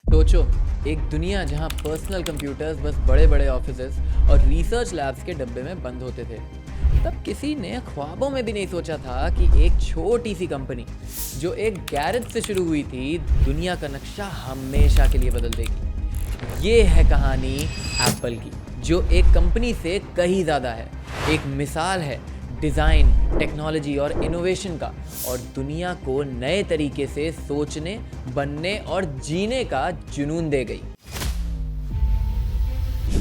सोचो, एक दुनिया जहां पर्सनल कंप्यूटर्स बस बड़े बड़े ऑफिसेज और रिसर्च लैब्स के डब्बे में बंद होते थे। तब किसी ने ख्वाबों में भी नहीं सोचा था कि एक छोटी सी कंपनी जो एक गैरेज से शुरू हुई थी, दुनिया का नक्शा हमेशा के लिए बदल देगी। ये है कहानी एप्पल की, जो एक कंपनी से कहीं ज़्यादा है। एक मिसाल है डिज़ाइन, टेक्नोलॉजी और इनोवेशन का, और दुनिया को नए तरीके से सोचने, बनने और जीने का जुनून दे गई।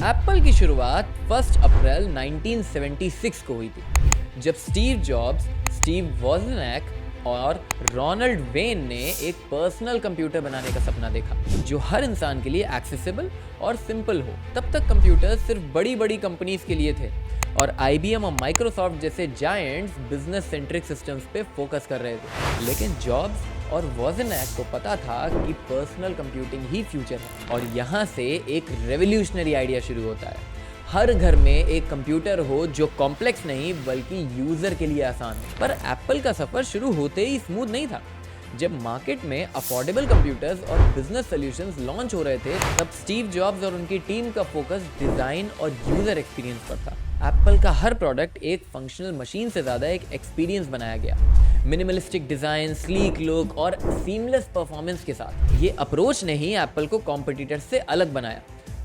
एप्पल की शुरुआत 1 अप्रैल 1976 को हुई थी, जब स्टीव जॉब्स, स्टीव वोजनियाक और रोनाल्ड वेन ने एक पर्सनल कंप्यूटर बनाने का सपना देखा, जो हर इंसान के लिए एक्सेसिबल और सिंपल हो। तब तक कंप्यूटर्स सिर्फ बड़ी बड़ी कंपनीज के लिए थे, और IBM और माइक्रोसॉफ्ट जैसे जायंट्स बिजनेस सेंट्रिक सिस्टम्स पे फोकस कर रहे थे। लेकिन जॉब्स और वोजनियाक को पता था कि पर्सनल कंप्यूटिंग ही फ्यूचर है, और यहाँ से एक रेवोल्यूशनरी आइडिया शुरू होता है। हर घर में एक कंप्यूटर हो जो कॉम्प्लेक्स नहीं बल्कि यूजर के लिए आसान हो। पर एप्पल का सफर शुरू होते ही स्मूथ नहीं था। जब मार्केट में अफोर्डेबल कंप्यूटर्स और बिजनेस सॉल्यूशंस लॉन्च हो रहे थे, तब स्टीव जॉब्स और उनकी टीम का फोकस डिजाइन और यूजर एक्सपीरियंस पर था। एप्पल का हर प्रोडक्ट एक फंक्शनल मशीन से ज़्यादा एक एक्सपीरियंस बनाया गया। मिनिमलिस्टिक डिज़ाइन, स्लीक लुक और सीमलेस परफॉर्मेंस के साथ। ये अप्रोच ने ही एप्पल को कॉम्पिटिटर से अलग बनाया।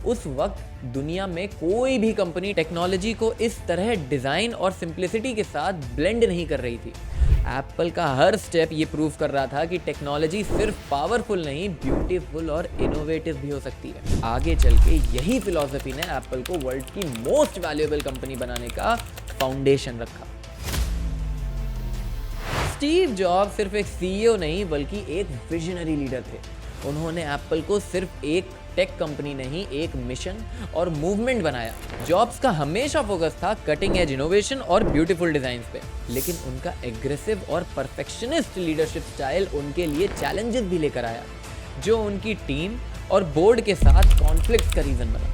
उस वक्त दुनिया में कोई भी कंपनी टेक्नोलॉजी को इस तरह डिज़ाइन और सिंप्लिसिटी के साथ ब्लेंड नहीं कर रही थी। एप्पल का हर स्टेप ये प्रूव कर रहा था कि टेक्नोलॉजी सिर्फ पावरफुल नहीं, ब्यूटीफुल और इनोवेटिव भी हो सकती है। आगे चल के यही फिलॉसफी ने एप्पल को वर्ल्ड की मोस्ट वैल्यूएबल कंपनी बनाने का फाउंडेशन रखा। स्टीव जॉब्स सिर्फ एक CEO नहीं बल्कि एक विजनरी लीडर थे। उन्होंने एप्पल को सिर्फ एक टेक कंपनी नहीं, एक मिशन और मूवमेंट बनाया। जॉब्स का हमेशा फोकस था कटिंग एज इनोवेशन और ब्यूटीफुल डिजाइन्स पे, लेकिन उनका एग्रेसिव और परफेक्शनिस्ट लीडरशिप स्टाइल उनके लिए चैलेंजेस भी लेकर आया, जो उनकी टीम और बोर्ड के साथ कॉन्फ्लिक्ट का रीजन बना।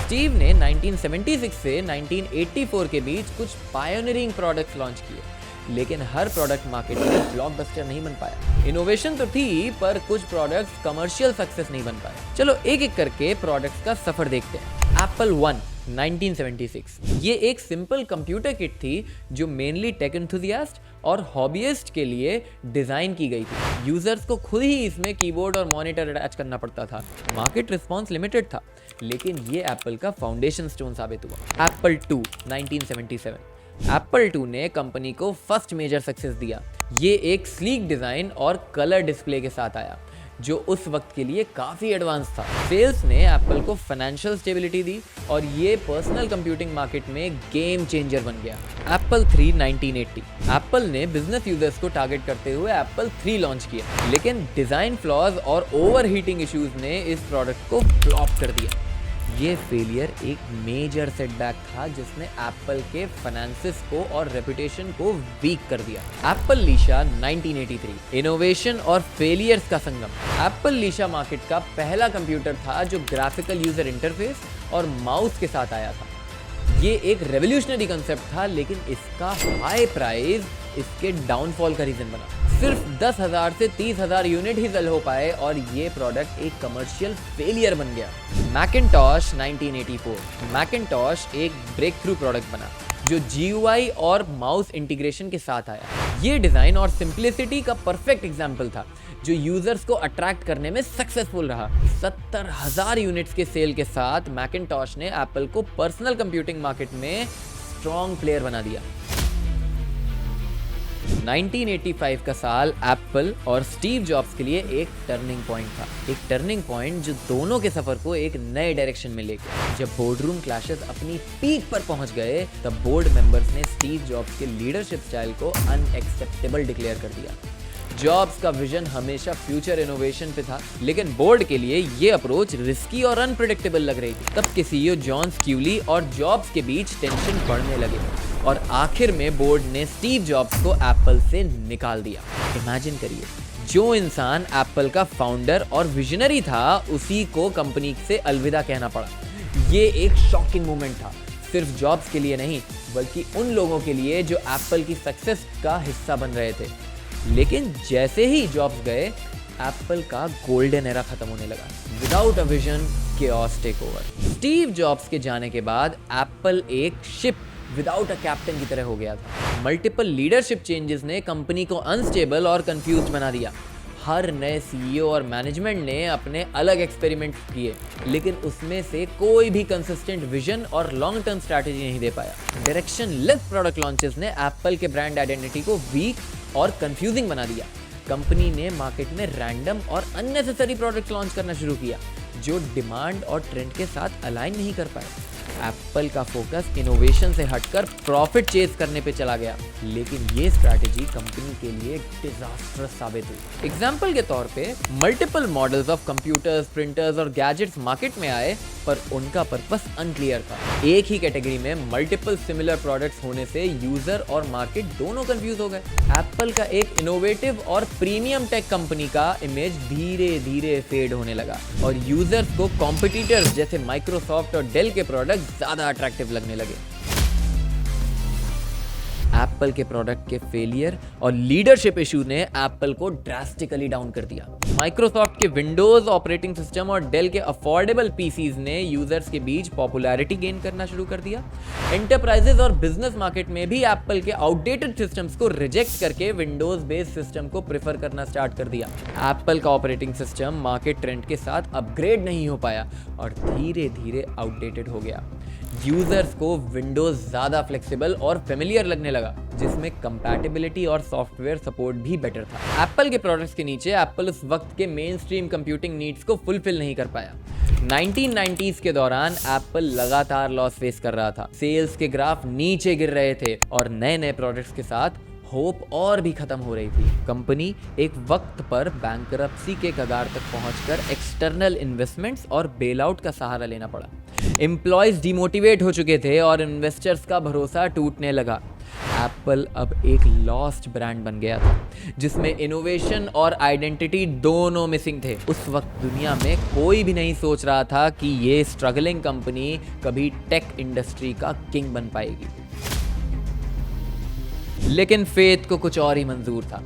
स्टीव ने 1976 से 1984 के बीच कुछ पायोनियरिंग प्रोडक्ट्स लॉन्च किए, लेकिन हर प्रोडक्ट मार्केट में ब्लॉकबस्टर नहीं बन पाया। इनोवेशन तो थी, पर कुछ प्रोडक्ट्स कमर्शियल सक्सेस नहीं बन पाए। चलो एक एक करके प्रोडक्ट्स का सफर देखते हैं। एप्पल वन 1976, ये एक सिंपल कंप्यूटर किट थी जो मेनली टेक एंथुसियास्ट और हॉबीइस्ट के लिए डिजाइन की गई थी। यूजर्स को खुद ही इसमें कीबोर्ड और मॉनिटर अटैच करना पड़ता था। मार्केट रिस्पॉन्स लिमिटेड था, लेकिन ये एप्पल का फाउंडेशन स्टोन साबित हुआ। एप्पल टू 1977, एप्पल 2 ने कंपनी को फर्स्ट मेजर सक्सेस दिया। ये एक स्लीक डिज़ाइन और कलर डिस्प्ले के साथ आया, जो उस वक्त के लिए काफ़ी एडवांस था। सेल्स ने एप्पल को फाइनेंशियल स्टेबिलिटी दी, और ये पर्सनल कंप्यूटिंग मार्केट में गेम चेंजर बन गया। एप्पल 3 1980, एप्पल ने बिजनेस यूजर्स को टारगेट करते हुए एप्पल 3 लॉन्च किया, लेकिन डिज़ाइन फ्लॉज और ओवर हीटिंग इश्यूज ने इस प्रोडक्ट को फ्लॉप कर दिया। ये फेलियर एक मेजर सेटबैक था जिसने एप्पल के फाइनेंसिस को और रेपुटेशन को वीक कर दिया। एप्पल लीशा 1983, इनोवेशन और फेलियर्स का संगम। एप्पल लीशा मार्केट का पहला कंप्यूटर था जो ग्राफिकल यूजर इंटरफेस और माउस के साथ आया था। ये एक रेवोल्यूशनरी कंसेप्ट था, लेकिन इसका हाई प्राइस इसके डाउनफॉल का रीजन बना। सिर्फ 10,000 से 30,000 यूनिट ही सेल हो पाए, और ये प्रोडक्ट एक कमर्शियल फेलियर बन गया। मैकिन्टॉश 1984, मैकिन्टॉश एक ब्रेक थ्रू प्रोडक्ट बना जो GUI और माउस इंटीग्रेशन के साथ आया। ये डिज़ाइन और सिंप्लिसिटी का परफेक्ट एग्जाम्पल था, जो यूजर्स को अट्रैक्ट करने में सक्सेसफुल रहा। 70,000 यूनिट्स के सेल के साथ मैकिन्टॉश ने एप्पल को पर्सनल कंप्यूटिंग मार्केट में स्ट्रॉन्ग प्लेयर बना दिया। 1985 का साल एप्पल और स्टीव जॉब्स के लिए एक टर्निंग पॉइंट था। एक टर्निंग पॉइंट जो दोनों के सफर को एक नए डायरेक्शन में ले गया। जब बोर्डरूम क्लैशेस अपनी पीक पर पहुंच गए, तब बोर्ड मेंबर्स ने स्टीव जॉब्स के लीडरशिप स्टाइल को अनएक्सेप्टेबल डिक्लेयर कर दिया। जॉब्स का विजन हमेशा फ्यूचर इनोवेशन पे था, लेकिन बोर्ड के लिए ये अप्रोच रिस्की और अनप्रेडिक्टेबल लग रही थी। तब के CEO जॉन स्क्यूली और जॉब्स के बीच टेंशन बढ़ने लगे, और आखिर में बोर्ड ने स्टीव जॉब्स को एप्पल से निकाल दिया। इमेजिन करिए, जो इंसान एप्पल का फाउंडर और विजनरी था, उसी को कंपनी से अलविदा कहना पड़ा। ये एक शॉकिंग मोमेंट था, सिर्फ जॉब्स के लिए नहीं बल्कि उन लोगों के लिए जो एप्पल की सक्सेस का हिस्सा बन रहे थे। लेकिन जैसे ही जॉब्स गए, एप्पल का गोल्डन एरा खत्म होने लगा। Without a vision, chaos take over. Steve Jobs के जाने के बाद एप्पल एक शिप विदाउट अ कैप्टन की तरह हो गया था। मल्टीपल लीडरशिप चेंजेस ने कंपनी को अनस्टेबल और कंफ्यूज बना दिया। हर नए सीईओ और मैनेजमेंट ने अपने अलग एक्सपेरिमेंट्स किए, लेकिन उसमें से कोई भी कंसिस्टेंट विजन और लॉन्ग टर्म स्ट्रैटेजी नहीं दे पाया। डायरेक्शन लेस प्रोडक्ट लॉन्चेस ने एप्पल के ब्रांड आइडेंटिटी को वीक और कंफ्यूजिंग बना दिया। कंपनी ने मार्केट में रैंडम और अननेसेसरी प्रोडक्ट लॉन्च करना शुरू किया, जो डिमांड और ट्रेंड के साथ अलाइन नहीं कर पाए। एप्पल का फोकस इनोवेशन से हटकर प्रॉफिट चेज करने पे चला गया, लेकिन ये स्ट्रैटेजी कंपनी के लिए डिजास्टरस साबित हुई। एग्जाम्पल के तौर पे multiple models of computers, printers और गैजेट्स मार्केट में आए, पर उनका पर्पस अनक्लियर था। एक ही कैटेगरी में मल्टीपल सिमिलर प्रोडक्ट्स होने से यूजर और मार्केट दोनों कंफ्यूज हो गए। एप्पल का एक इनोवेटिव और प्रीमियम टेक कंपनी का इमेज धीरे धीरे फेड होने लगा और यूजर्स को कॉम्पिटिटर्स जैसे माइक्रोसॉफ्ट और डेल के प्रोडक्ट ज्यादा अट्रैक्टिव लगने लगे। एप्पल के प्रोडक्ट के फेलियर और लीडरशिप इशू ने एप्पल को ड्रास्टिकली डाउन कर दिया। माइक्रोसॉफ्ट के विंडोज ऑपरेटिंग सिस्टम और डेल के अफोर्डेबल पीसीज ने यूजर्स के बीच पॉपुलैरिटी गेन करना शुरू कर दिया। एंटरप्राइजेस और बिजनेस मार्केट में भी एप्पल के आउटडेटेड सिस्टम्स को रिजेक्ट करके विंडोज बेस्ड सिस्टम को प्रेफर करना स्टार्ट कर दिया। एप्पल का ऑपरेटिंग सिस्टम मार्केट ट्रेंड के साथ अपग्रेड नहीं हो पाया और धीरे धीरे आउटडेटेड हो गया। यूजर्स को विंडोज ज्यादा फ्लेक्सिबल और फेमिलियर लगने लगा, जिसमें कंपैटिबिलिटी और सॉफ्टवेयर सपोर्ट भी बेटर था। एप्पल के प्रोडक्ट्स के नीचे एप्पल उस वक्त के मेन स्ट्रीम कंप्यूटिंग नीड्स को फुलफिल नहीं कर पाया। 1990s के दौरान एप्पल लगातार लॉस फेस कर रहा था। सेल्स के ग्राफ नीचे गिर रहे थे और नए नए प्रोडक्ट्स के साथ होप और भी खत्म हो रही थी। कंपनी एक वक्त पर बैंकरप्सी के कगार तक पहुंचकर एक्सटर्नल इन्वेस्टमेंट्स और बेल आउट का सहारा लेना पड़ा। एम्प्लॉयज डिमोटिवेट हो चुके थे और इन्वेस्टर्स का भरोसा टूटने लगा। एप्पल अब एक लॉस्ट ब्रांड बन गया था, जिसमें इनोवेशन और आइडेंटिटी दोनों मिसिंग थे। उस वक्त दुनिया में कोई भी नहीं सोच रहा था कि ये स्ट्रगलिंग कंपनी कभी टेक इंडस्ट्री का किंग बन पाएगी। लेकिन फेथ को कुछ और ही मंजूर था।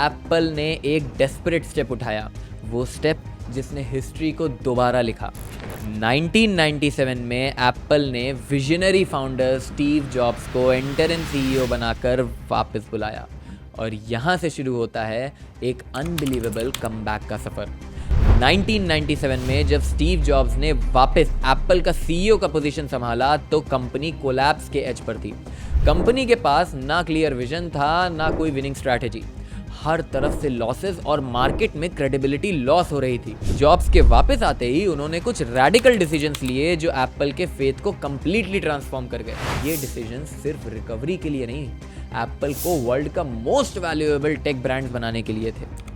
एप्पल ने एक डेस्परेट स्टेप उठाया, वो स्टेप जिसने हिस्ट्री को दोबारा लिखा। 1997 में एप्पल ने विजनरी फाउंडर स्टीव जॉब्स को इंटरिम सीईओ बनाकर वापस बुलाया और यहाँ से शुरू होता है एक अनबिलीवेबल कमबैक का सफर। 1997 में जब स्टीव जॉब्स ने वापस एप्पल का सीईओ का पोजीशन संभाला तो कंपनी कोलैप्स के एज पर थी। कंपनी के पास ना क्लियर विजन था, ना कोई विनिंग स्ट्रैटेजी। हर तरफ से लॉसेस और मार्केट में क्रेडिबिलिटी लॉस हो रही थी। जॉब्स के वापस आते ही उन्होंने कुछ रैडिकल डिसीजंस लिए जो एप्पल के फेथ को कंप्लीटली ट्रांसफॉर्म कर गए। ये डिसीजंस सिर्फ रिकवरी के लिए नहीं, एप्पल को वर्ल्ड का मोस्ट वैल्यूएबल टेक ब्रांड्स बनाने के लिए थे।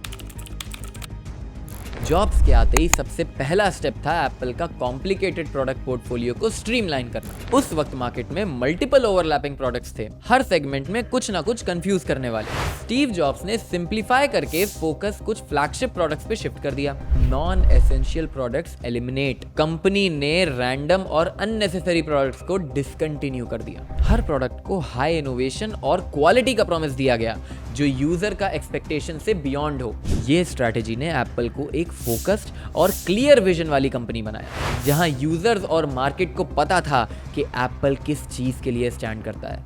जॉब्स के आते ही सबसे पहला स्टेप था एप्पल का कॉम्प्लिकेटेड प्रोडक्ट पोर्टफोलियो को स्ट्रीमलाइन करना। उस वक्त मार्केट में मल्टीपल ओवरलैपिंग प्रोडक्ट्स थे, हर सेगमेंट में कुछ ना कुछ कंफ्यूज करने वाले। स्टीव जॉब्स ने सिंप्लीफाई करके फोकस कुछ फ्लैगशिप प्रोडक्ट्स पे शिफ्ट कर दिया। Non essential products eliminate. Company ने रैंडम और अननेसेसरी प्रोडक्ट्स को डिसकंटिन्यू कर दिया। हर प्रोडक्ट को हाई इनोवेशन और क्वालिटी का प्रॉमिस दिया गया जो यूजर का एक्सपेक्टेशन से बियॉन्ड हो। ये स्ट्रैटेजी ने एप्पल को एक फोकस्ड और क्लियर विजन वाली कंपनी बनाया, जहां यूजर्स और मार्केट को पता था कि एप्पल किस चीज के लिए स्टैंड करता है।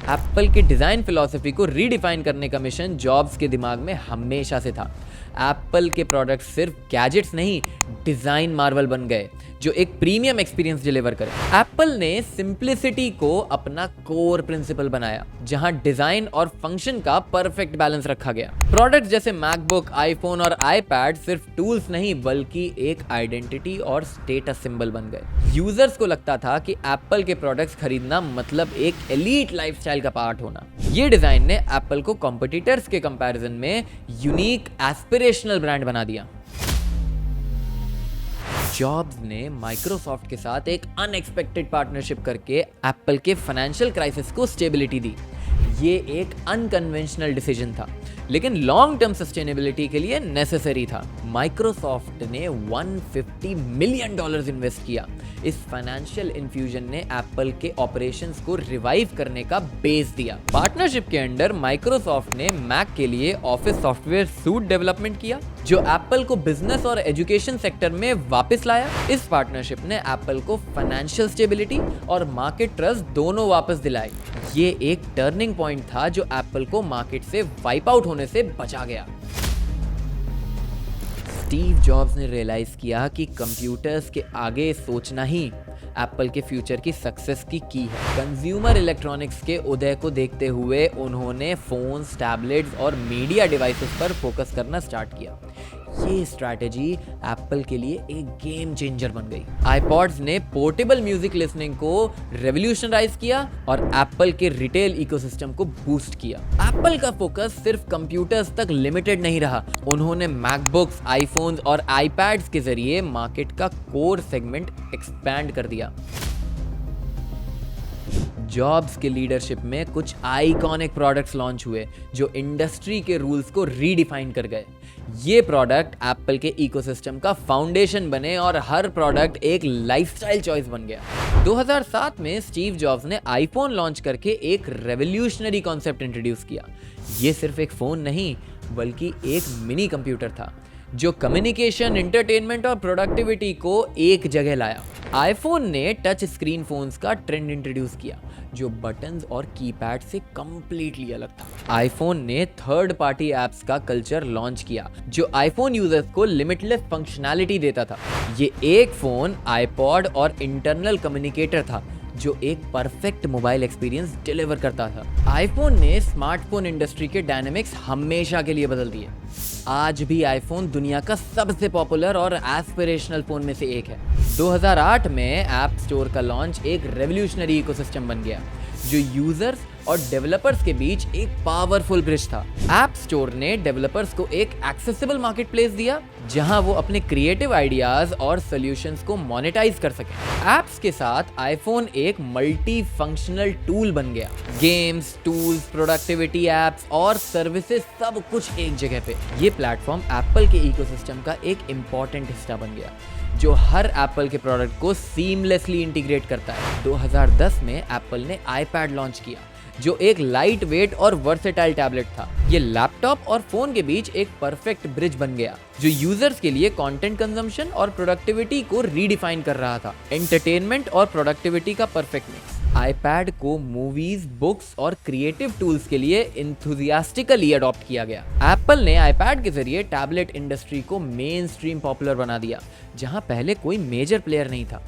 एप्पल के डिजाइन फिलॉसफी को रीडिफाइन करने का मिशन जॉब्स के दिमाग में हमेशा से था। एप्पल के प्रोडक्ट सिर्फ गैजेट्स नहीं, डिजाइन मार्वल बन गए जो एक प्रीमियम एक्सपीरियंस डिलीवर करे। एप्पल ने सिंप्लिसिटी को अपना कोर प्रिंसिपल बनाया, जहां डिजाइन और फंक्शन का परफेक्ट बैलेंस रखा गया। प्रोडक्ट्स जैसे मैकबुक, आईफोन और आईपैड सिर्फ टूल्स नहीं बल्कि एक आइडेंटिटी और स्टेटस सिंबल बन गए। यूजर्स को लगता था कि एप्पल के प्रोडक्ट्स खरीदना मतलब एक एलीट लाइफस्टाइल का पार्ट होना। ये डिजाइन ने एप्पल को कॉम्पिटिटर्स के कंपैरिजन में यूनिक एस्पिरेशनल ब्रांड बना दिया। जॉब्स ने माइक्रोसॉफ्ट के साथ एक अनएक्सपेक्टेड पार्टनरशिप करके एप्पल के फाइनेंशियल क्राइसिस को स्टेबिलिटी दी। ये एक अनकन्वेंशनल डिसीजन था। लेकिन लॉन्ग टर्म सस्टेनेबिलिटी के लिए नेसेसरी था। माइक्रोसॉफ्ट ने $150 मिलियन इन्वेस्ट किया। इस फाइनेंशियल इन्फ्यूजन ने एप्पल के ऑपरेशंस को रिवाइव करने का बेस दिया। पार्टनरशिप के अंडर माइक्रोसॉफ्ट ने मैक के लिए ऑफिस सॉफ्टवेयर सूट डेवलपमेंट किया, जो एप्पल को बिजनेस और एजुकेशन सेक्टर में वापस लाया। इस पार्टनरशिप ने एप्पल को फाइनेंशियल स्टेबिलिटी और मार्केट ट्रस्ट दोनों वापस दिलाए। ये एक टर्निंग पॉइंट था जो एप्पल को मार्केट से वाइप आउट होने से बचा गया। स्टीव जॉब्स ने रियलाइज किया कि कंप्यूटर्स के आगे सोचना ही एप्पल के फ्यूचर की सक्सेस की है। कंज्यूमर इलेक्ट्रॉनिक्स के उदय को देखते हुए उन्होंने फोन्स, टैबलेट्स और मीडिया डिवाइसेस पर फोकस करना स्टार्ट किया। ये स्ट्रैटेजी एप्पल के लिए एक गेम चेंजर बन गई। आईपॉड्स ने पोर्टेबल म्यूजिक लिसनिंग को रेवोल्यूशनराइज किया और एप्पल के रिटेल इकोसिस्टम को बूस्ट किया। एप्पल का फोकस सिर्फ कंप्यूटर्स तक लिमिटेड नहीं रहा। उन्होंने मैकबुक्स, आईफोन्स और आईपैड्स के जरिए मार्केट का कोर सेगमेंट एक्सपैंड कर दिया। जॉब्स के लीडरशिप में कुछ आइकॉनिक प्रोडक्ट्स लॉन्च हुए जो इंडस्ट्री के रूल्स को रीडिफाइन कर गए। ये प्रोडक्ट एप्पल के इकोसिस्टम का फाउंडेशन बने और हर प्रोडक्ट एक लाइफस्टाइल चॉइस बन गया। 2007 में स्टीव जॉब्स ने आईफोन लॉन्च करके एक रेवोल्यूशनरी कॉन्सेप्ट इंट्रोड्यूस किया। ये सिर्फ एक फोन नहीं बल्कि एक मिनी कंप्यूटर था जो कम्युनिकेशन, एंटरटेनमेंट और प्रोडक्टिविटी को एक जगह लाया। आईफोन ने टच स्क्रीन फोन्स का ट्रेंड इंट्रोड्यूस किया जो बटन्स और कीपैड से कंप्लीटली अलग था। आईफोन ने थर्ड पार्टी एप्स का कल्चर लॉन्च किया जो आईफोन यूजर्स को लिमिटलेस फंक्शनैलिटी देता था। ये एक फोन, आईपॉड और इंटरनल कम्युनिकेटर था जो एक परफेक्ट मोबाइल एक्सपीरियंस डिलीवर करता था। आईफोन ने स्मार्टफोन इंडस्ट्री के डायनामिक्स हमेशा के लिए बदल दिए। आज भी आईफोन दुनिया का सबसे पॉपुलर और एस्पिरेशनल फोन में से एक है। 2008 में ऐप स्टोर का लॉन्च एक रेवोल्यूशनरी इकोसिस्टम बन गया जो यूजर्स और डेवलपर्स के बीच एक पावरफुल ब्रिज था। ऐप स्टोर ने डेवलपर्स को एक एक्सेसिबल मार्केट प्लेस दिया जहां वो अपने क्रिएटिव आइडियाज और सॉल्यूशंस को मोनेटाइज कर सके। ऐप्स के साथ आईफोन एक मल्टी फंक्शनल टूल बन गया। गेम्स, टूल्स, प्रोडक्टिविटी एप्स और सर्विसेज सब कुछ एक जगह पे। ये प्लेटफॉर्म एप्पल के इकोसिस्टम का एक इम्पॉर्टेंट हिस्सा बन गया जो हर एप्पल के प्रोडक्ट को सीमलेसली इंटीग्रेट करता है। 2010 में एप्पल ने आईपैड लॉन्च किया जो एक लाइट वेट और वर्सेटाइल टैबलेट था। ये लैपटॉप और फोन के बीच एक परफेक्ट ब्रिज बन गया जो यूजर्स के लिए कंटेंट कंजम्पशन और प्रोडक्टिविटी को रीडिफाइन कर रहा था। एंटरटेनमेंट और प्रोडक्टिविटी का परफेक्ट मिक्स। आईपैड को मूवीज, बुक्स और क्रिएटिव टूल्स के लिए एंथुसियास्टिकली अडॉप्ट किया गया। एप्पल ने आईपैड के जरिए टैबलेट इंडस्ट्री को मेन स्ट्रीम पॉपुलर बना दिया जहां पहले कोई मेजर प्लेयर नहीं था।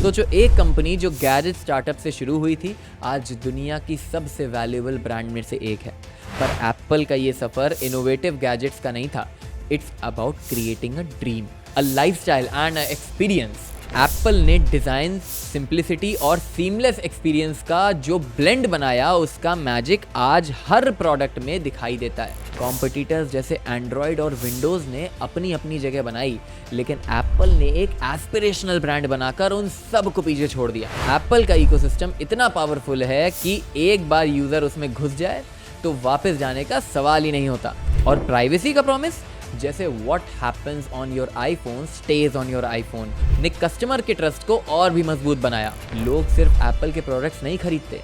तो जो एक कंपनी जो गैजेट स्टार्टअप से शुरू हुई थी आज दुनिया की सबसे वैल्यूएबल ब्रांड में से एक है। पर एप्पल का ये सफर इनोवेटिव गैजेट्स का नहीं था। It's about creating a dream, a lifestyle and a experience. Apple ने डिज़ाइन, सिंप्लिसिटी और सीमलेस एक्सपीरियंस का जो ब्लेंड बनाया उसका मैजिक आज हर प्रोडक्ट में दिखाई देता है। कॉम्पिटिटर्स जैसे एंड्रॉयड और विंडोज़ ने अपनी अपनी जगह बनाई लेकिन एप्पल ने एक एस्पिरेशनल ब्रांड बनाकर उन सब को पीछे छोड़ दिया। एप्पल का इकोसिस्टम इतना पावरफुल है कि एक बार यूज़र उसमें घुस जाए तो वापस जाने का सवाल ही नहीं होता। और प्राइवेसी का प्रॉमिस जैसे what happens on your iPhone stays on your iPhone ने कस्टमर के ट्रस्ट को और भी मजबूत बनाया। लोग सिर्फ एप्पल के प्रोडक्ट्स नहीं खरीदते,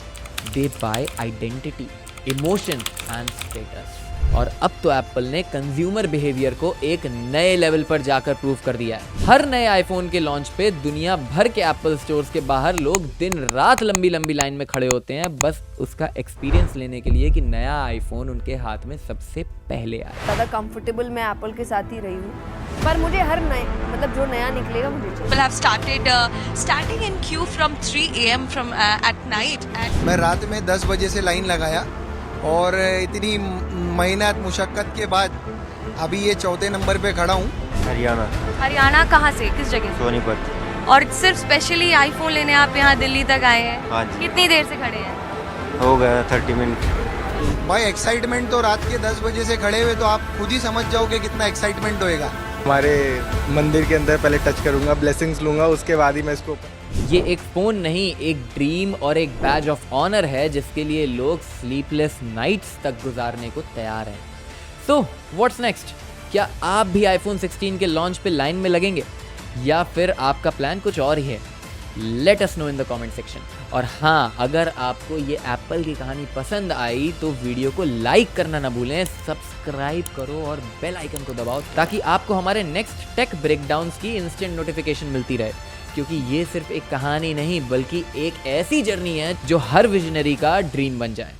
they buy identity, emotion and status. और अब तो एप्पल ने कंज्यूमर बिहेवियर को एक नए लेवल पर जाकर प्रूव कर दिया है। हर नए आईफोन के लॉन्च पे दुनिया भर के एप्पल स्टोर्स के बाहर लोग दिन रात लंबी लंबी लाइन में खड़े होते हैं बस उसका एक्सपीरियंस लेने के लिए कि नया आईफोन उनके हाथ में सबसे पहले आए। ज़्यादा कंफर्टेबल मैं एप्पल के साथ ही रही हूँ पर मुझे हर नए मतलब जो नया निकलेगा मुझे चाहिए। People have started standing in queue from 3 AM from at night. मैं रात में 10 बजे से लाइन लगाया और इतनी मेहनत मुशक्कत के बाद अभी ये चौथे नंबर पे खड़ा हूँ। हरियाणा कहाँ से, किस जगह? सोनीपत। और सिर्फ स्पेशली आईफोन लेने आप यहाँ दिल्ली तक आए हैं? हाँ जी। कितनी देर से खड़े हैं? हो गया 30 मिनट। भाई एक्साइटमेंट तो रात के 10 बजे से खड़े हुए तो आप खुद ही समझ जाओगे कितना एक्साइटमेंट होएगा। हमारे मंदिर के अंदर पहले टच करूंगा, ब्लेसिंग्स लूंगा, उसके बाद ही मैं इसको ये एक फ़ोन नहीं, एक ड्रीम और एक बैज ऑफ ऑनर है जिसके लिए लोग स्लीपलेस नाइट्स तक गुजारने को तैयार हैं। So what's next? क्या आप भी आईफोन 16 के लॉन्च पे लाइन में लगेंगे या फिर आपका प्लान कुछ और ही है? Let us know in the comment section. और हाँ, अगर आपको ये एप्पल की कहानी पसंद आई तो वीडियो को लाइक करना ना भूलें, सब्सक्राइब करो और बेल आइकन को दबाओ ताकि आपको हमारे नेक्स्ट टेक ब्रेकडाउन्स की इंस्टेंट नोटिफिकेशन मिलती रहे, क्योंकि ये सिर्फ एक कहानी नहीं बल्कि एक ऐसी जर्नी है जो हर विजनरी का ड्रीम बन जाए।